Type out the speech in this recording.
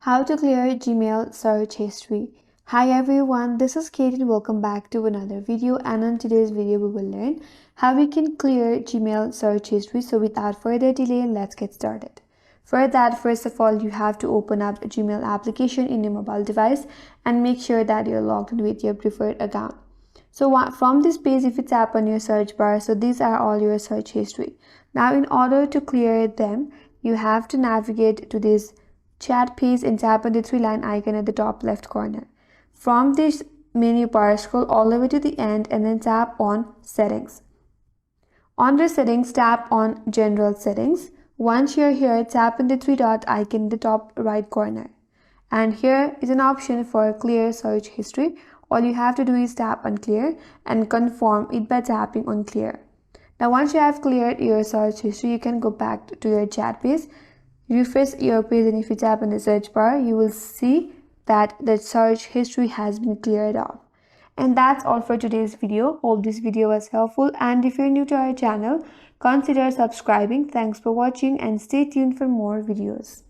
How to clear Gmail search history. Hi everyone, this is Kate and welcome back to another video, and in today's video we will learn how we can clear Gmail search history. So without further delay, let's get started. For that, first of all, you have to open up a Gmail application in your mobile device and make sure that you're logged in with your preferred account. So from this page, if you tap on your search bar, so these are all your search history. Now in order to clear them, you have to navigate to this chat page and tap on the three-line icon at the top left corner. From this menu bar, scroll all the way to the end and then tap on Settings. Under Settings, tap on General Settings. Once you're here, tap on the three-dot icon in the top right corner. And here is an option for Clear Search History. All you have to do is tap on Clear and confirm it by tapping on Clear. Now once you have cleared your search history, you can go back to your chat page. Refresh your page, and if you tap on the search bar, you will see that the search history has been cleared off. And that's all for today's video. Hope this video was helpful, and if you're new to our channel, consider subscribing. Thanks for watching and stay tuned for more videos.